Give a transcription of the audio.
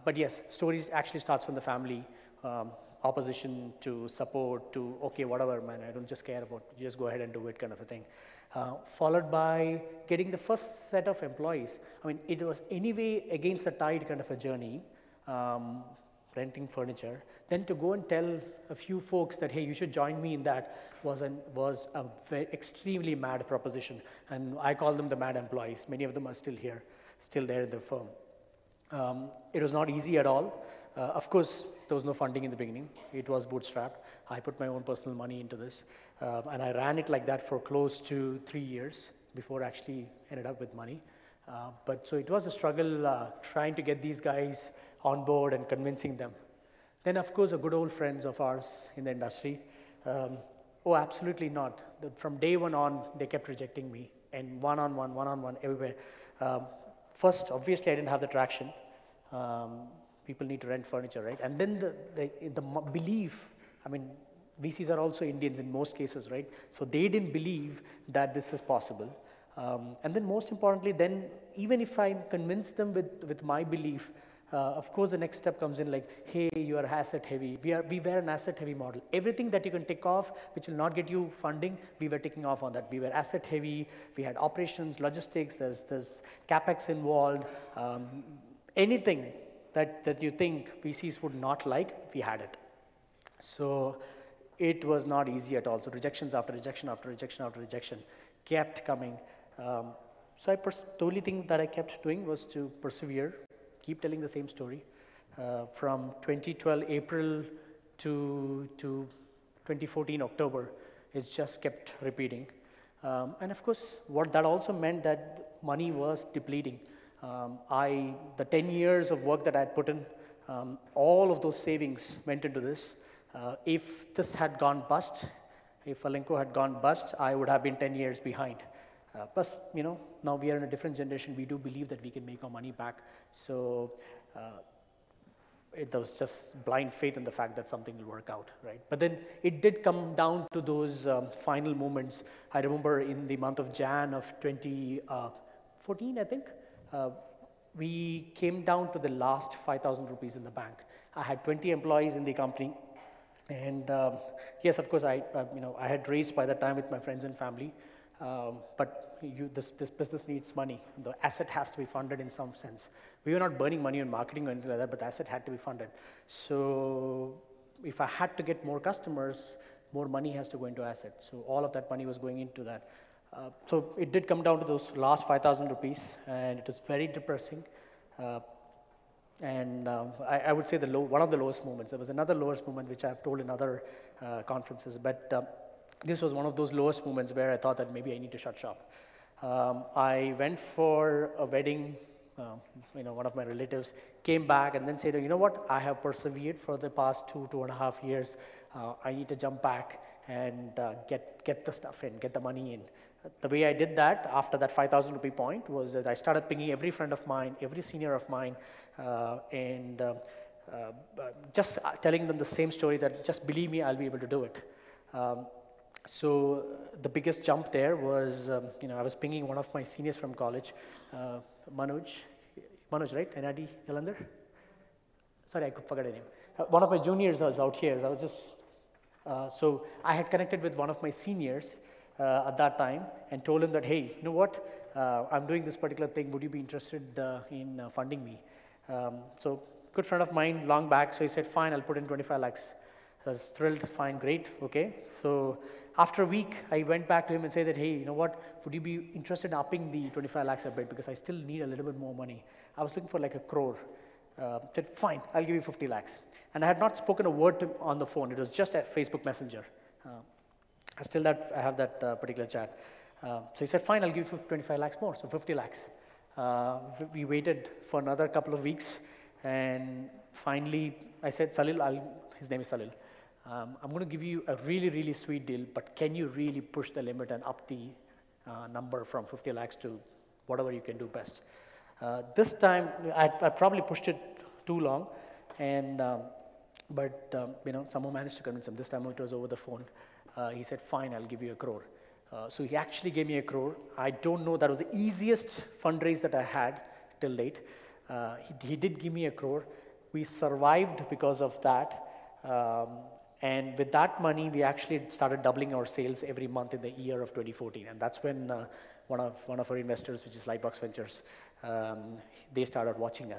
But yes, story actually starts from the family. Opposition to support to, okay, whatever, man, I don't just care about, you just go ahead and do it kind of a thing. Followed by getting the first set of employees. I mean, it was anyway against the tide kind of a journey, renting furniture. Then to go and tell a few folks that, hey, you should join me in that was a very extremely mad proposition. And I call them the mad employees. Many of them are still here, still there in the firm. It was not easy at all. Of course, there was no funding in the beginning. It was bootstrapped. I put my own personal money into this. And I ran it like that for close to 3 years before I actually ended up with money. But so it was a struggle trying to get these guys on board and convincing them. Then, of course, a good old friends of ours in the industry. Oh, absolutely not. From day one on, they kept rejecting me. And one-on-one, everywhere. First, obviously, I didn't have the traction. People need to rent furniture, right? And then the belief, I mean, VCs are also Indians in most cases, right? So they didn't believe that this is possible. And then most importantly, then even if I convince them with my belief, of course the next step comes in like, hey, you are asset heavy. We were an asset heavy model. Everything that you can tick off, which will not get you funding, we were ticking off on that. We were asset heavy, we had operations, logistics, there's CapEx involved, anything that you think VCs would not like, we had it. So it was not easy at all. So rejections after rejection after rejection after rejection kept coming. So the only thing that I kept doing was to persevere, keep telling the same story. From 2012 April to 2014 October, it just kept repeating. And of course, what that also meant that money was depleting. The 10 years of work that I had put in, all of those savings went into this. If this had gone bust, if Furlenco had gone bust, I would have been 10 years behind. Plus, you know, now we are in a different generation. We do believe that we can make our money back. So it was just blind faith in the fact that something will work out, right? But then it did come down to those final moments. I remember in the month of Jan of 2014, I think, we came down to the last 5,000 rupees in the bank. I had 20 employees in the company. And yes, of course, I had raised by that time with my friends and family. But this business needs money. The asset has to be funded in some sense. We were not burning money on marketing or anything like that, but the asset had to be funded. So if I had to get more customers, more money has to go into assets. So all of that money was going into that. So it did come down to those last 5,000 rupees, and it was very depressing. I would say one of the lowest moments. There was another lowest moment which I've told in other conferences, but this was one of those lowest moments where I thought that maybe I need to shut shop. I went for a wedding. One of my relatives came back and then said, you know what, I have persevered for the past 2.5 years. I need to jump back and get the stuff in, get the money in. The way I did that after that 5,000 rupee point was that I started pinging every friend of mine, every senior of mine, and just telling them the same story that just believe me, I'll be able to do it. So the biggest jump there was, I was pinging one of my seniors from college, Manoj, right? NID Jalandhar? Sorry, I forgot his name. One of my juniors was out here. I was just, so I had connected with one of my seniors at that time and told him that, hey, you know what? I'm doing this particular thing. Would you be interested in funding me? So good friend of mine, long back. So he said, fine, I'll put in 25 lakhs. So I was thrilled, fine, great, okay. So after a week, I went back to him and said that, hey, you know what, would you be interested in upping the 25 lakhs a bit because I still need a little bit more money. I was looking for like 1 crore. Said, fine, I'll give you 50 lakhs. And I had not spoken a word to him on the phone. It was just at Facebook Messenger. I have that particular chat. So he said, fine, I'll give you 25 lakhs more, so 50 lakhs. We waited for another couple of weeks, and finally, I said, Salil, his name is Salil, I'm going to give you a really, really sweet deal, but can you really push the limit and up the number from 50 lakhs to whatever you can do best? This time, I probably pushed it too long, and but somehow managed to convince him. This time it was over the phone. He said, fine, I'll give you 1 crore. So he actually gave me 1 crore. I don't know, that was the easiest fundraise that I had till date. He did give me 1 crore. We survived because of that. And with that money, we actually started doubling our sales every month in the year of 2014. And that's when one of our investors, which is Lightbox Ventures, they started watching us.